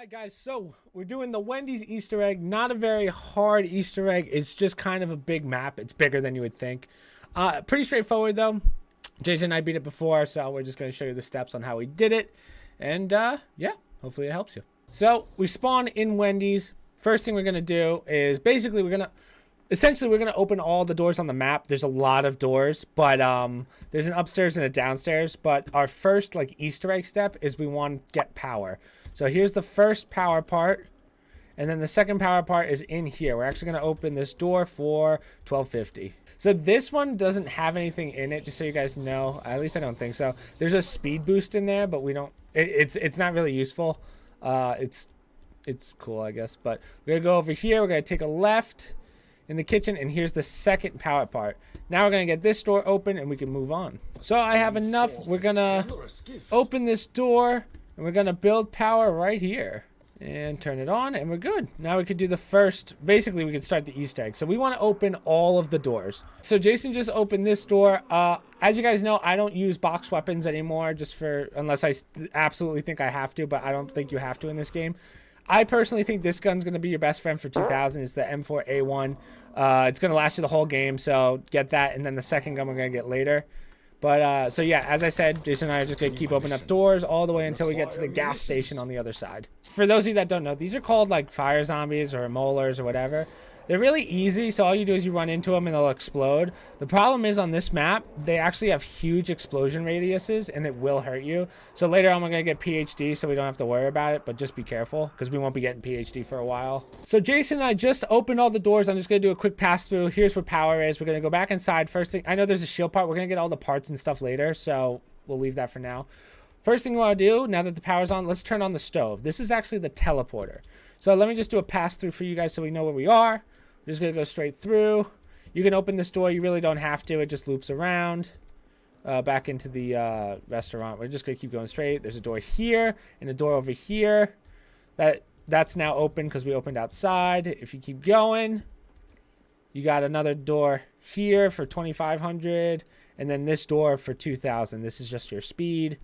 Alright guys, so we're doing the Wendy's Easter egg. Not a very hard Easter egg. It's just kind of a big map. It's bigger than you would think. Pretty straightforward though. Jason and I beat it before, so we're just going to show you the steps on how we did it. And yeah, hopefully it helps you. So we spawn in Wendy's. First thing we're going to do is basically we're going to open all the doors on the map. There's a lot of doors, but there's an upstairs and a downstairs. But our first like Easter egg step is we want to get power. So here's the first power part, and then the second power part is in here. We're actually going to open this door for $12.50. So this one doesn't have anything in it, just so you guys know. At least I don't think so. There's a speed boost in there, but we don't. It's not really useful. It's cool, I guess. But we're gonna go over here. We're gonna take a left in the kitchen, and here's the second power part. Now we're gonna get this door open, and we can move on. So I have enough. We're gonna open this door. And we're going to build power right here. And turn it on, and we're good. Now we could do the first, basically we could start the Easter egg. So we want to open all of the doors. So Jason just opened this door. As you guys know, I don't use box weapons anymore, unless I absolutely think I have to, but I don't think you have to in this game. I personally think this gun's going to be your best friend for 2000. It's the M4A1. It's going to last you the whole game, so get that. And then the second gun we're going to get later. But, so yeah, as I said, Jason and I are just going to keep opening up doors all the way until we get to the gas station on the other side. For those of you that don't know, these are called, like, fire zombies or molars or whatever. They're really easy, so all you do is you run into them and they'll explode. The problem is on this map, they actually have huge explosion radiuses, and it will hurt you. So later on, we're going to get PhD, so we don't have to worry about it, but just be careful, because we won't be getting PhD for a while. So Jason and I just opened all the doors. I'm just going to do a quick pass through. Here's where power is. We're going to go back inside. First thing, I know there's a shield part. We're going to get all the parts and stuff later, so we'll leave that for now. First thing we want to do, now that the power's on, let's turn on the stove. This is actually the teleporter. So let me just do a pass through for you guys so we know where we are. We're just going to go straight through. You can open this door. You really don't have to. It just loops around back into the restaurant. We're just going to keep going straight. There's a door here and a door over here. That's now open because we opened outside. If you keep going, you got another door here for 2,500, and then this door for 2,000. This is just your speed.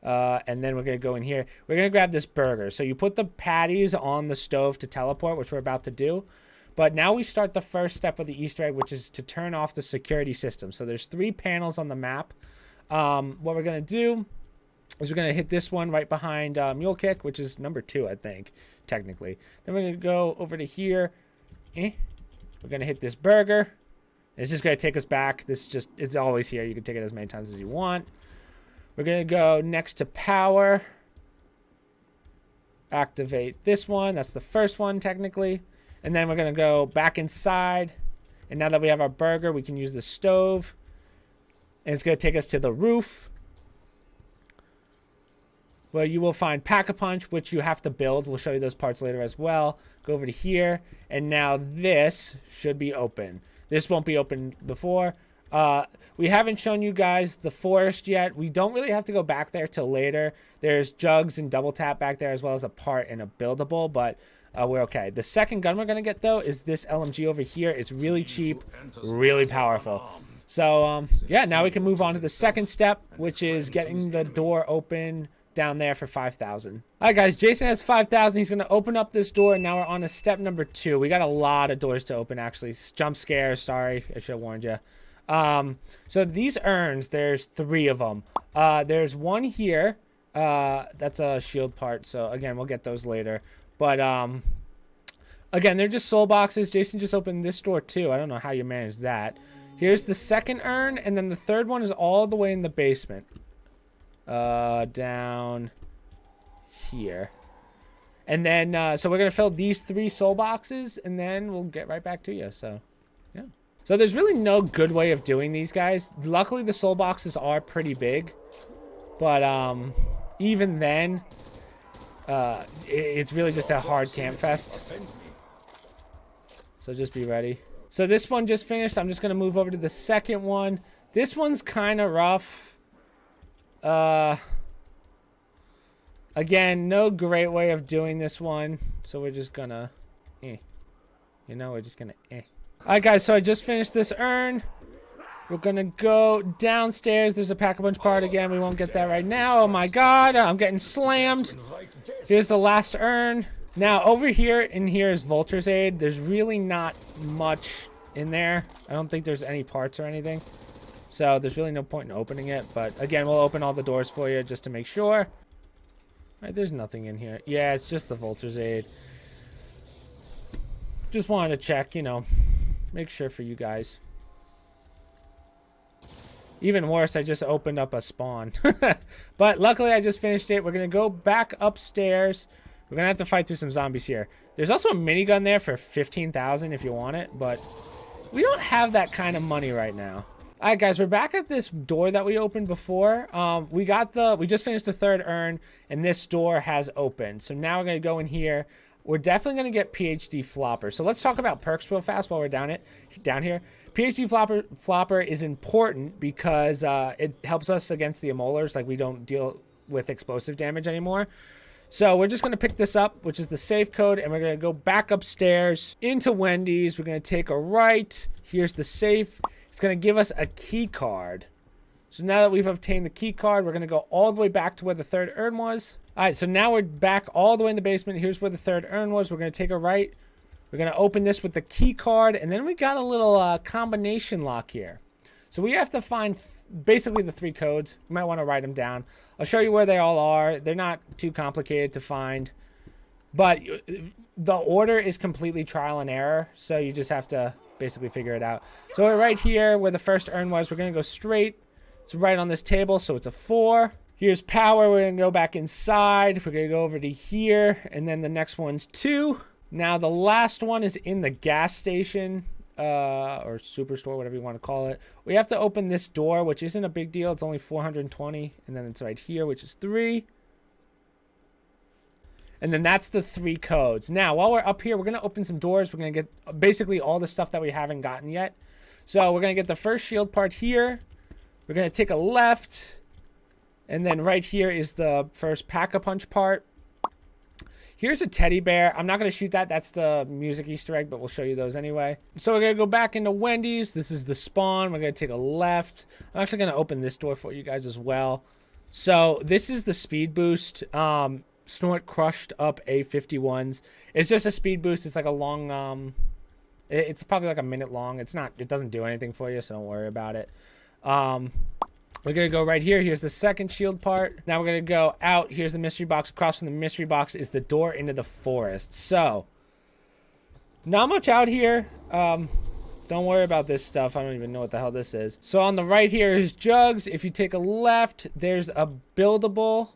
And then we're going to go in here. We're going to grab this burger. So you put the patties on the stove to teleport, which we're about to do. But now we start the first step of the Easter egg, which is to turn off the security system. So there's 3 panels on the map. What we're going to do is we're going to hit this one right behind Mule Kick, which is number 2, I think, technically. Then we're going to go over to here. We're going to hit this burger. It's just going to take us back. It's always here. You can take it as many times as you want. We're going to go next to power. Activate this one. That's the first one, technically. And then we're going to go back inside. And now that we have our burger, we can use the stove. And it's going to take us to the roof, where you will find Pack-a-Punch, which you have to build. We'll show you those parts later as well. Go over to here. And now this should be open. This won't be open before. We haven't shown you guys the forest yet. We don't really have to go back there till later. There's jugs and double tap back there, as well as a part and a buildable, but we're okay. The second gun we're going to get, though, is this LMG over here. It's really cheap, really powerful. So, yeah, now we can move on to the second step, which is getting the door open down there for 5,000. All right, guys, Jason has 5,000. He's going to open up this door, and now we're on to step number 2. We got a lot of doors to open, actually. Jump scare, sorry. I should have warned you. So these urns, there's 3 of them. There's one here. That's a shield part, so, again, we'll get those later. But, again, they're just soul boxes. Jason just opened this door, too. I don't know how you managed that. Here's the second urn, and then the third one is all the way in the basement. Down here. And then, so we're going to fill these 3 soul boxes, and then we'll get right back to you, so, yeah. So there's really no good way of doing these, guys. Luckily, the soul boxes are pretty big. But, even then, it's really just a hard camp fest. So just be ready. So this one just finished. I'm just going to move over to the second one. This one's kind of rough. Again, no great way of doing this one. So we're just going to, we're just going to, Alright guys, so I just finished this urn. We're going to go downstairs. There's a Pack-a-Punch part again. We won't get that right now. Oh, my God. I'm getting slammed. Here's the last urn. Now, over here, in here is Vulture's Aid. There's really not much in there. I don't think there's any parts or anything. So, there's really no point in opening it. But, again, we'll open all the doors for you just to make sure. Right, there's nothing in here. Yeah, it's just the Vulture's Aid. Just wanted to check, you know, make sure for you guys. Even worse, I just opened up a spawn. But luckily, I just finished it. We're going to go back upstairs. We're going to have to fight through some zombies here. There's also a minigun there for 15,000 if you want it. But we don't have that kind of money right now. All right, guys, we're back at this door that we opened before. We just finished the third urn, and this door has opened. So now we're going to go in here. We're definitely going to get PhD Flopper. So let's talk about perks real fast while we're down here. PhD Flopper is important because it helps us against the Molars. Like, we don't deal with explosive damage anymore. So we're just going to pick this up, which is the safe code, and we're going to go back upstairs into Wendy's. We're going to take a right. Here's the safe. It's going to give us a key card. So now that we've obtained the key card, we're going to go all the way back to where the third urn was. All right, so now we're back all the way in the basement. Here's where the third urn was. We're going to take a right. We're going to open this with the key card, and then we got a little combination lock here. So we have to find basically the 3 codes. You might want to write them down. I'll show you where they all are. They're not too complicated to find, but the order is completely trial and error, so you just have to basically figure it out. So we're right here where the first urn was. We're going to go straight. It's right on this table, so it's a 4. Here's power. We're going to go back inside. We're going to go over to here, and then the next one's 2. Now, the last one is in the gas station, or superstore, whatever you want to call it. We have to open this door, which isn't a big deal. It's only 420, and then it's right here, which is 3. And then that's the 3 codes. Now, while we're up here, we're going to open some doors. We're going to get basically all the stuff that we haven't gotten yet. So we're going to get the first shield part here. We're going to take a left. And then right here is the first Pack-a-Punch part. Here's a teddy bear. I'm not going to shoot that. That's the music Easter egg, but we'll show you those anyway. So we're going to go back into Wendy's. This is the spawn. We're going to take a left. I'm actually going to open this door for you guys as well. So this is the speed boost. Snort crushed up A51s. It's just a speed boost. It's like a long, it's probably like a minute long. It doesn't do anything for you, so don't worry about it. We're going to go right here. Here's the second shield part. Now we're going to go out. Here's the mystery box. Across from the mystery box is the door into the forest. So, not much out here. Don't worry about this stuff. I don't even know what the hell this is. So, on the right here is jugs. If you take a left, there's a buildable.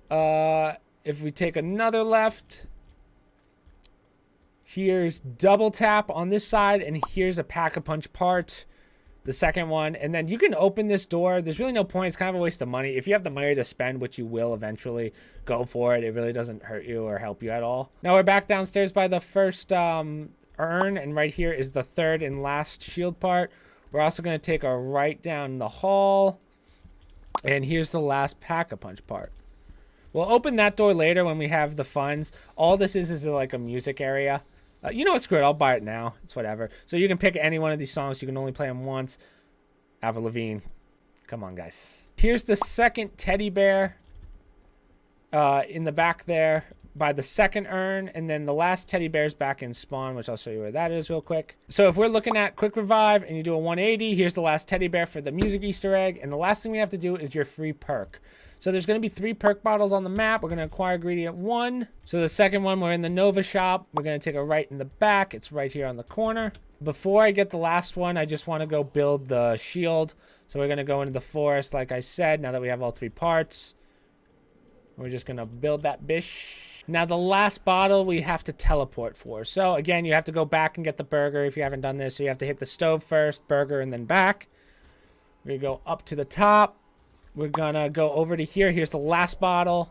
If we take another left, here's double tap on this side. And here's a Pack-a-Punch part. The second one, and then you can open this door. There's really no point. It's kind of a waste of money. If you have the money to spend, which you will eventually, go for it. It really doesn't hurt you or help you at all. Now we're back downstairs by the first urn, and right here is the third and last shield part. We're also going to take a right down the hall, and here's the last Pack-a-Punch part. We'll open that door later when we have the funds. All this is like a music area. You know what, screw it, I'll buy it now. It's whatever. So you can pick any one of these songs. You can only play them once. Avril Lavigne. Come on, guys. Here's the second teddy bear in the back there by the second urn. And then the last teddy bear's back in spawn, which I'll show you where that is real quick. So if we're looking at quick revive and you do a 180, here's the last teddy bear for the music Easter egg. And the last thing we have to do is your free perk. So there's going to be 3 perk bottles on the map. We're going to acquire ingredient 1. So the second one, we're in the Nova shop. We're going to take a right in the back. It's right here on the corner. Before I get the last one, I just want to go build the shield. So we're going to go into the forest, like I said, now that we have all 3 parts. We're just going to build that bish. Now the last bottle we have to teleport for. So again, you have to go back and get the burger if you haven't done this. So you have to hit the stove first, burger, and then back. We're going to go up to the top. We're going to go over to here. Here's the last bottle.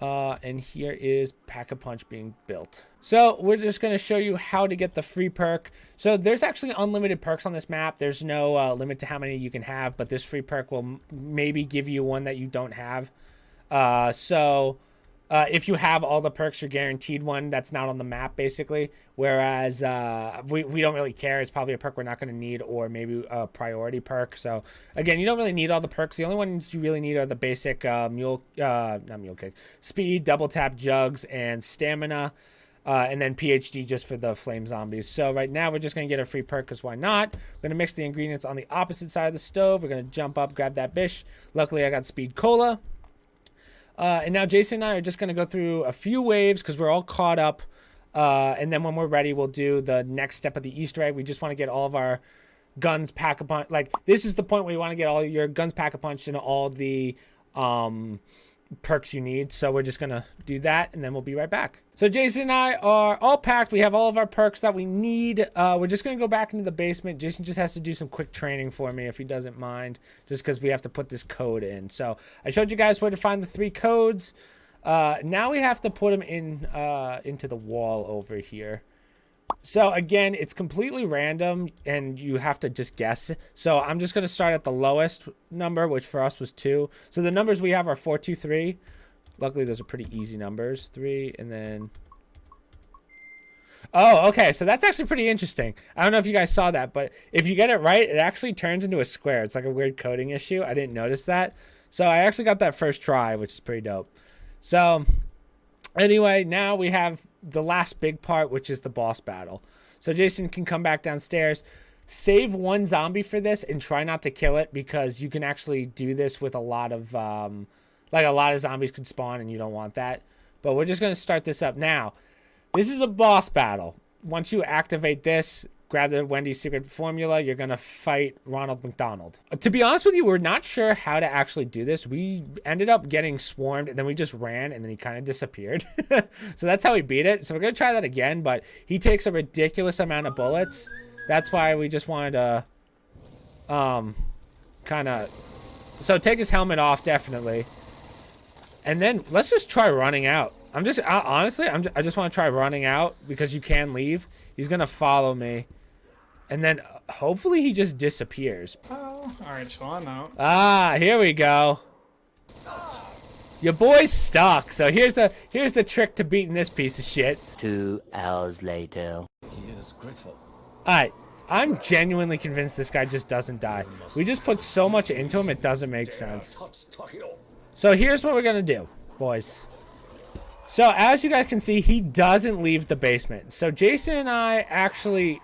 And here is Pack-a-Punch being built. So we're just going to show you how to get the free perk. So there's actually unlimited perks on this map. There's no limit to how many you can have. But this free perk will maybe give you one that you don't have. So If you have all the perks, you're guaranteed one that's not on the map, basically. Whereas we don't really care. It's probably a perk we're not going to need, or maybe a priority perk. So, again, you don't really need all the perks. The only ones you really need are the basic not mule kick, speed, double tap, jugs, and stamina. And then PhD just for the flame zombies. So right now we're just going to get a free perk because why not? We're going to mix the ingredients on the opposite side of the stove. We're going to jump up, grab that bish. Luckily, I got speed cola. And now Jason and I are just going to go through a few waves because we're all caught up. And then when we're ready, we'll do the next step of the Easter egg. We just want to get all of our guns pack-a-punch. Like, this is the point where you want to get all your guns pack-a-punched and all the perks you need. So we're just going to do that, and then we'll be right back. So Jason and I are all packed. We have all of our perks that we need. We're just going to go back into the basement. Jason just has to do some quick training for me if he doesn't mind, just because we have to put this code in. So I showed you guys where to find the 3 codes. Now we have to put them in into the wall over here. So again, it's completely random and you have to just guess. So I'm just going to start at the lowest number, which for us was 2. So the numbers we have are 4, 2, 3. Luckily, those are pretty easy numbers. 3 and then... Oh, okay. So that's actually pretty interesting. I don't know if you guys saw that, but if you get it right, it actually turns into a square. It's like a weird coding issue. I didn't notice that. So I actually got that first try, which is pretty dope. So anyway, now we have the last big part, which is the boss battle. So Jason can come back downstairs, save 1 zombie for this, and try not to kill it because you can actually do this with a lot of, like a lot of zombies could spawn and you don't want that. But we're just going to start this up now. This is a boss battle. Once you activate this, grab the Wendy's secret formula, you're going to fight Ronald McDonald. To be honest with you, we're not sure how to actually do this. We ended up getting swarmed, and then we just ran, and then he kind of disappeared. So that's how we beat it. So we're going to try that again, but he takes a ridiculous amount of bullets. That's why we just wanted to kind of... So take his helmet off, definitely. And then let's just try running out. Honestly, I just want to try running out because you can leave. He's going to follow me. And then hopefully he just disappears. Oh, alright, so I'm out. Ah, here we go. Your boy's stuck. So here's the trick to beating this piece of shit. 2 hours later. He is grateful. Alright, I'm genuinely convinced this guy just doesn't die. We just put so much into him, it doesn't make sense. So here's what we're going to do, boys. So as you guys can see, he doesn't leave the basement. So Jason and I actually...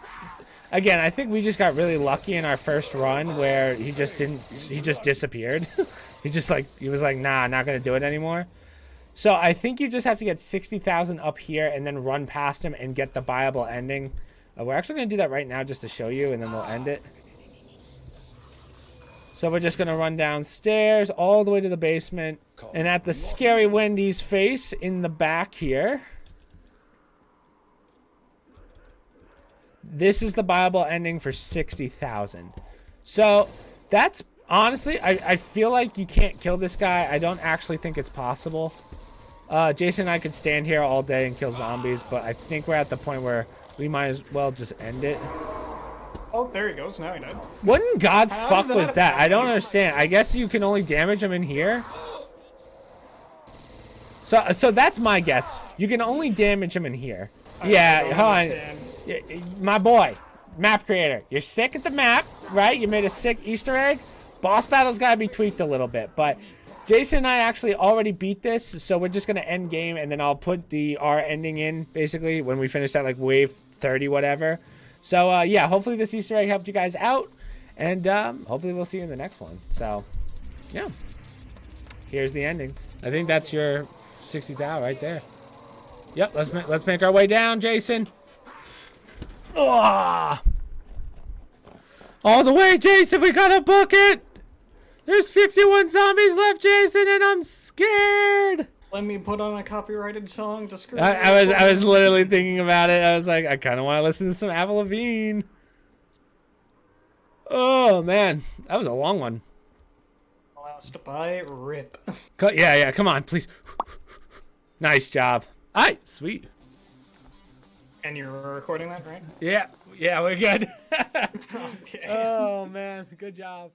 Again, I think we just got really lucky in our first run where he just disappeared. he was like, nah, not going to do it anymore. So I think you just have to get 60,000 up here and then run past him and get the viable ending. We're actually going to do that right now just to show you, and then we'll end it. So we're just going to run downstairs all the way to the basement. And at the scary Wendy's face in the back here... This is the viable ending for 60,000. So that's honestly, I feel like you can't kill this guy. I don't actually think it's possible. Jason and I could stand here all day and kill zombies, but I think we're at the point where we might as well just end it. Oh, there he goes. Now he died. What in God's fuck was that? I don't understand. I guess you can only damage him in here. So that's my guess. You can only damage him in here. Yeah, hold on. My boy, map creator, you're sick at the map, right? You made a sick Easter egg. Boss battle's gotta be tweaked a little bit, but Jason and I actually already beat this, so we're just gonna end game, and then I'll put our ending in basically when we finish that like wave 30, whatever. So yeah, hopefully this Easter egg helped you guys out, and hopefully we'll see you in the next one. So yeah, here's the ending. I think that's your 60,000 right there. Yep, let's make our way down, Jason. Oh! All the way, Jason, we gotta book it! There's 51 zombies left, Jason, and I'm scared! Let me put on a copyrighted song to screw I was literally thinking about it. I was like, I kind of want to listen to some Avril Lavigne. Oh, man. That was a long one. Last by rip. Yeah, come on, please. Nice job. All right, sweet. And you're recording that, right? Yeah, we're good. Okay. Oh, man, good job.